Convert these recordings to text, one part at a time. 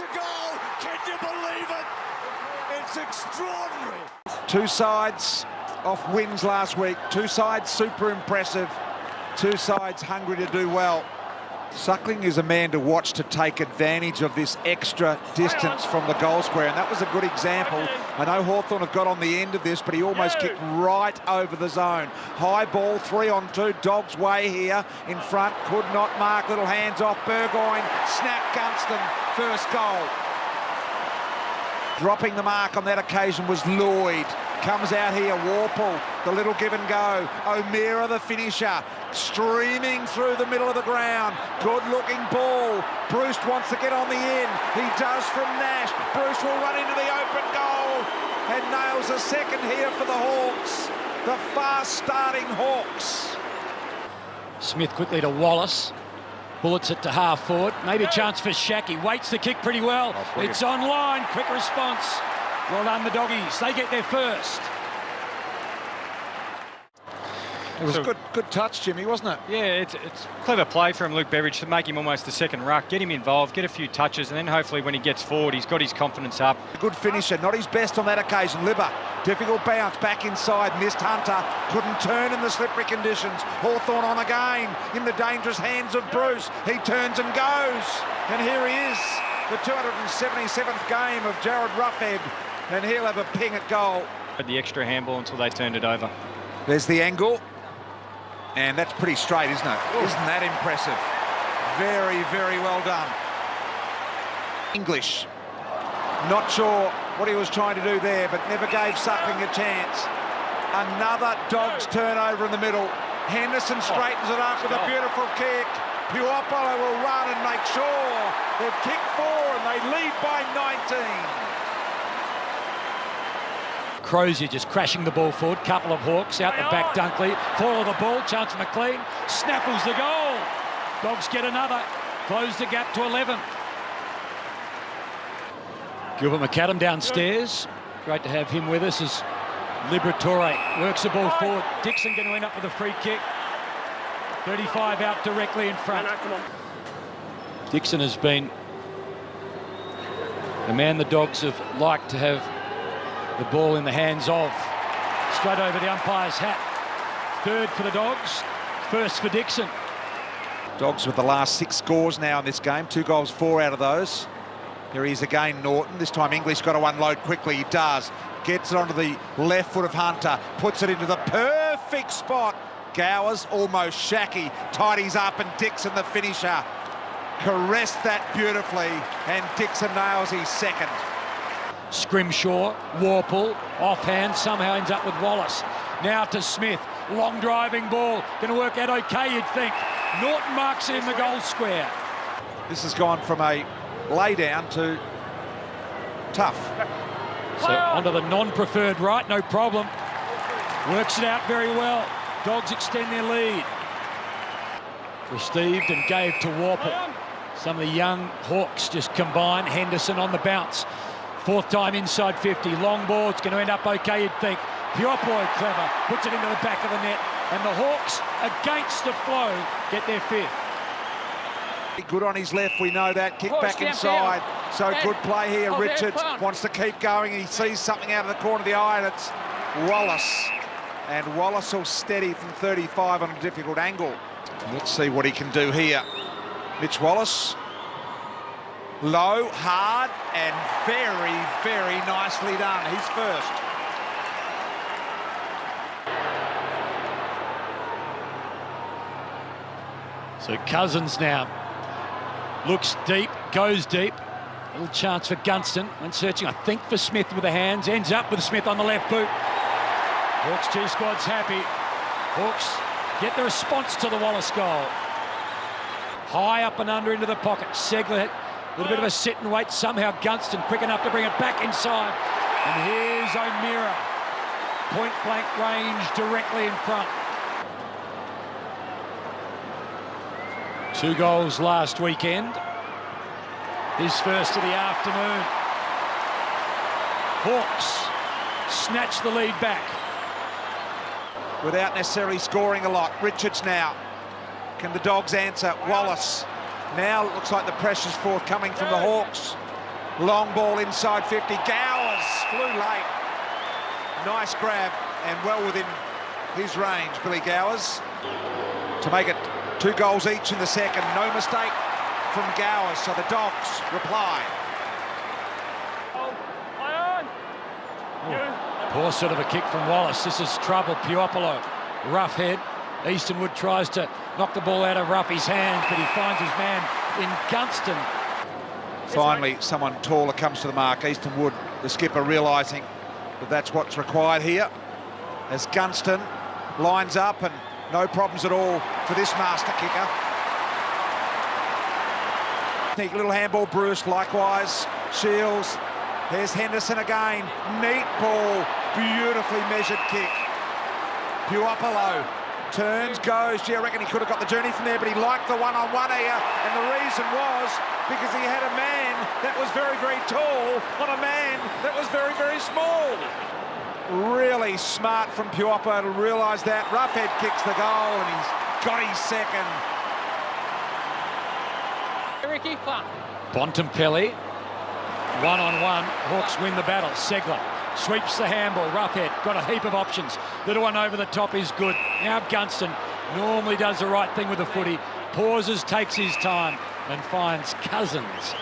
to goal. Can you believe it? It's extraordinary. Two sides off wins last week. Two sides super impressive. Two sides hungry to do well. Suckling is a man to watch to take advantage of this extra distance from the goal square, and that was a good example. I know Hawthorn have got on the end of this, but he almost kicked right over the zone. High ball, 3-on-2, Dogs way here in front, could not mark, little hands off Burgoyne, snap Gunston, first goal. Dropping the mark on that occasion was Lloyd. Comes out here, Warple, the little give and go. O'Meara, the finisher, streaming through the middle of the ground. Good looking ball. Bruce wants to get on the end. He does from Nash. Bruce will run into the open goal and nails a second here for the Hawks. The fast starting Hawks. Smith quickly to Wallace. Bullets it to half forward. Maybe a chance for Shackey. Waits the kick pretty well. It's online. Quick response. Well done, the Doggies. They get there first. It was a good touch, Jimmy, wasn't it? Yeah, it's clever play from Luke Beveridge to make him almost the second ruck, get him involved, get a few touches, and then hopefully when he gets forward, he's got his confidence up. A good finisher, not his best on that occasion. Libba, difficult bounce, back inside, missed Hunter, couldn't turn in the slippery conditions. Hawthorn on again, in the dangerous hands of Bruce. He turns and goes, and here he is, the 277th game of Jared Roughhead, and he'll have a ping at goal. The extra handball until they turned it over. There's the angle. And that's pretty straight, isn't it? Isn't that impressive? Very, very well done. English. Not sure what he was trying to do there, but never gave Suckling a chance. Another Dogs turnover in the middle. Henderson straightens it up with a beautiful kick. Puopolo will run and make sure. They've kicked 4 and they lead by 19. Crozier just crashing the ball forward. Couple of Hawks out the back. Dunkley. Follow the ball. Chance for McLean. Snaffles the goal. Dogs get another. Close the gap to 11. Gilbert McAdam downstairs. Great to have him with us as Liberatore works the ball forward. Dixon going to end up with a free kick. 35 out directly in front. Dixon has been the man the Dogs have liked to have the ball in the hands of. Straight over the umpire's hat. Third for the Dogs, first for Dixon. Dogs with the last 6 scores now in this game. 2 goals, 4 out of those. Here he is again, Norton. This time English got to unload quickly. He does. Gets it onto the left foot of Hunter. Puts it into the perfect spot. Gowers, almost Shackey. Tidies up and Dixon, the finisher, caressed that beautifully. And Dixon nails his second. Scrimshaw, Warple, offhand, somehow ends up with Wallace. Now to Smith, long driving ball, going to work out okay, you'd think. Norton marks it in the goal square. This has gone from a lay down to tough. So onto the non-preferred right, no problem. Works it out very well. Dogs extend their lead. Received and gave to Warple. Some of the young Hawks just combine. Henderson on the bounce. 4th time inside 50. Long ball, it's going to end up okay, you'd think. Puopolo clever, puts it into the back of the net. And the Hawks, against the flow, get their 5th. Good on his left, we know that. Kick back inside. So good play here. Richards wants to keep going. He sees something out of the corner of the eye, and it's Wallace. And Wallace will steady from 35 on a difficult angle. Let's see what he can do here. Mitch Wallace. Low, hard, and very, very nicely done. He's first. So Cousins now looks deep, goes deep. Little chance for Gunston. Went searching, I think, for Smith with the hands. Ends up with Smith on the left boot. Hawks 2 squads happy. Hawks get the response to the Wallace goal. High up and under into the pocket. Segler. A little bit of a sit and wait. Somehow Gunston quick enough to bring it back inside. And here's O'Meara. Point blank range directly in front. 2 goals last weekend. His first of the afternoon. Hawks snatch the lead back. Without necessarily scoring a lot. Richards now. Can the Dogs answer? Wallace. Now it looks like the pressure's forthcoming from the Hawks. Long ball inside 50. Gowers flew late. Nice grab and well within his range, Billy Gowers. To make it 2 goals each in the second. No mistake from Gowers, so the Dogs reply. Poor sort of a kick from Wallace. This is trouble. Puopolo, rough head. Eastonwood tries to knock the ball out of Ruffy's hands, but he finds his man in Gunston. Finally, someone taller comes to the mark. Eastonwood, the skipper, realising that that's what's required here. As Gunston lines up, and no problems at all for this master kicker. Neat little handball, Bruce, likewise. Shields. There's Henderson again. Neat ball. Beautifully measured kick. Puopolo turns, goes. Gee, I reckon he could have got the journey from there, but he liked the one-on-one here, and the reason was because he had a man that was very, very tall on a man that was very, very small. Really smart from Puopolo to realise that. Roughhead kicks the goal, and he's got his second. Ricky, Bontempelli, one-on-one. Hawks win the battle. Segler sweeps the handball. Roughhead got a heap of options. Little one over the top is good. Now Gunston normally does the right thing with the footy. Pauses, takes his time, and finds Cousins.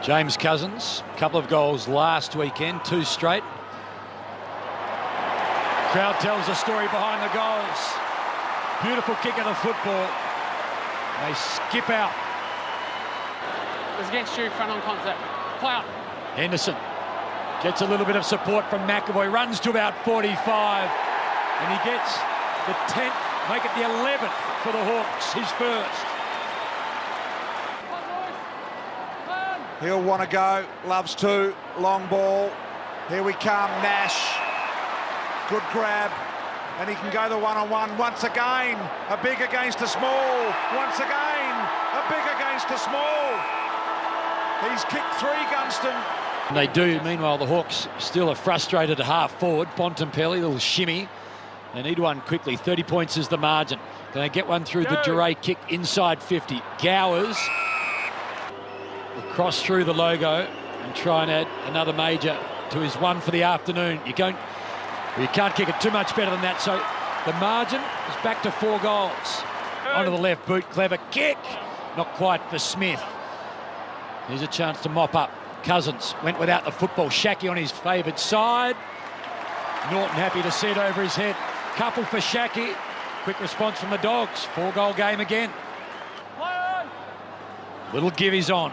James Cousins, a couple of goals last weekend, 2 straight. Crowd tells the story behind the goals. Beautiful kick of the football. They skip out. It's against you, front on contact. Play up. Henderson gets a little bit of support from McAvoy, runs to about 45, and he gets the 10th, make it the 11th for the Hawks, his first. He'll want to go, loves to, long ball. Here we come, Nash. Good grab, and he can go the one-on-one once again. A big against a small. Once again, a big against a small. He's kicked 3, Gunston. And they do. Meanwhile, the Hawks still are frustrated at half forward. Bontempelli, a little shimmy. They need one quickly. 30 points is the margin. Can they get one through the Duray kick inside 50? Gowers will cross through the logo and try and add another major to his one for the afternoon. You can't kick it too much better than that. So the margin is back to 4 goals. Onto the left boot. Clever kick. Not quite for Smith. Here's a chance to mop up. Cousins went without the football. Shackey on his favoured side. Norton happy to see it over his head. Couple for Shackey. Quick response from the Dogs. 4-goal game again. Little givey's on.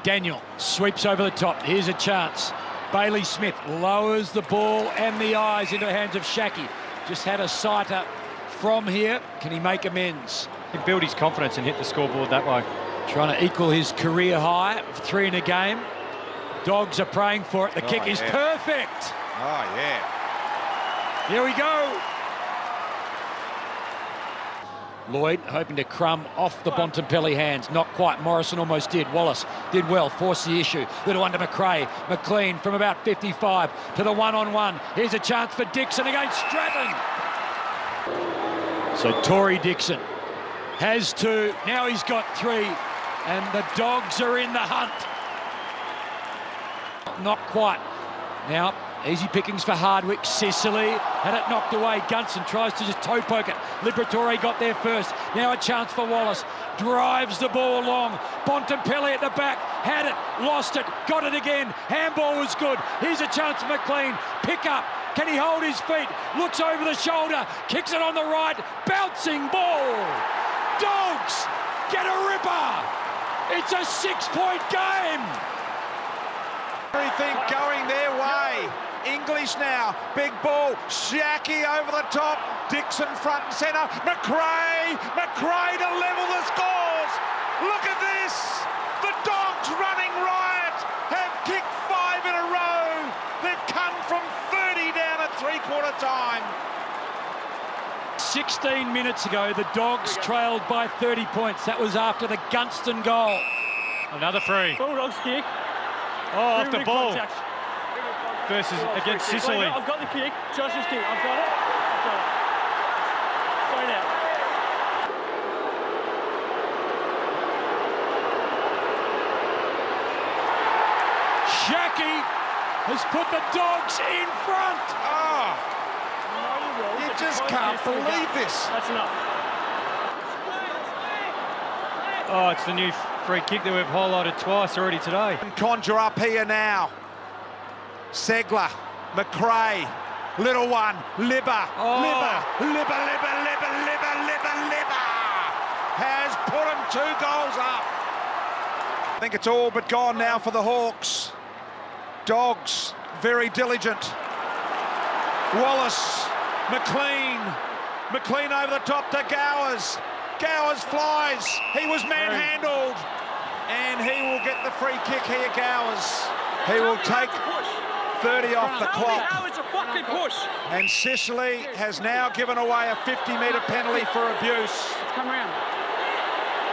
Daniel sweeps over the top. Here's a chance. Bailey Smith lowers the ball and the eyes into the hands of Shackey. Just had a sighter from here. Can he make amends? He build his confidence and hit the scoreboard that way. Trying to equal his career high of 3 in a game. Dogs are praying for it. The kick is perfect. Oh, yeah. Here we go. Lloyd hoping to crumb off the Bontempelli hands. Not quite. Morrison almost did. Wallace did well. Forced the issue. Little one to McRae. McLean from about 55 to the one-on-one. Here's a chance for Dixon against Stratton. So Tory Dixon has 2. Now he's got 3. And the Dogs are in the hunt. Not quite. Now, easy pickings for Hardwick. Sicily had it knocked away. Gunston tries to just toe poke it. Liberatore got there first. Now a chance for Wallace. Drives the ball long. Bontempelli at the back. Had it. Lost it. Got it again. Handball was good. Here's a chance for McLean. Pick up. Can he hold his feet? Looks over the shoulder. Kicks it on the right. Bouncing ball. Dogs get a ripper. It's a 6-point game. Everything going their way. English now, big ball, Shackey over the top, Dixon front and centre, McRae to level the scores. Look at this, the Dogs running riot, have kicked 5 in a row. They've come from 30 down at 3/4 time. 16 minutes ago, the Dogs trailed by 30 points. That was after the Gunston goal. Another free. Bulldogs kick. Oh, off the ball. Contact. Versus against Sicily. Wait, I've got the kick. Josh's kick. I've got it. Sorry now. Jackie has put the Dogs in front. Oh, you just can't believe this. That's enough. Oh, it's the new free kick that we've highlighted twice already today. Conjure up here now. Segler, McRae, little one, Libba, Libba has put him 2 goals up. I think it's all but gone now for the Hawks. Dogs, very diligent. Wallace, McLean over the top to Gowers. Gowers flies, he was manhandled, and he will get the free kick here, Gowers. He will take 30 off the clock. It's a fucking push. And Sicily has now given away a 50-metre penalty for abuse Come around.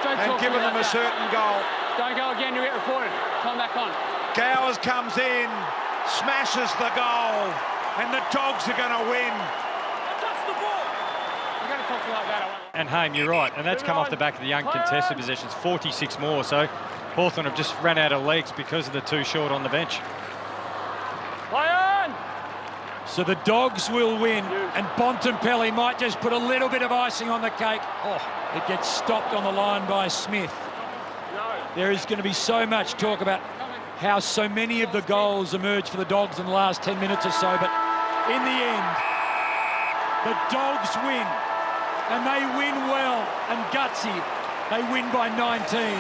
Don't and talk to given me them a like that. certain goal. Don't go again, you get reported. Come back on. Gowers comes in, smashes the goal, and the Dogs are going to win. Touch the ball. You're going to talk to me like that. And Haim, you're right, and that's come off the back of the uncontested possessions, 46 more. So Hawthorn have just ran out of legs because of the 2 short on the bench. Play on! So the Dogs will win, and Bontempelli might just put a little bit of icing on the cake. Oh, it gets stopped on the line by Smith. There is going to be so much talk about how so many of the goals emerged for the Dogs in the last 10 minutes or so, but in the end, the Dogs win, and they win well and gutsy. They win by 19.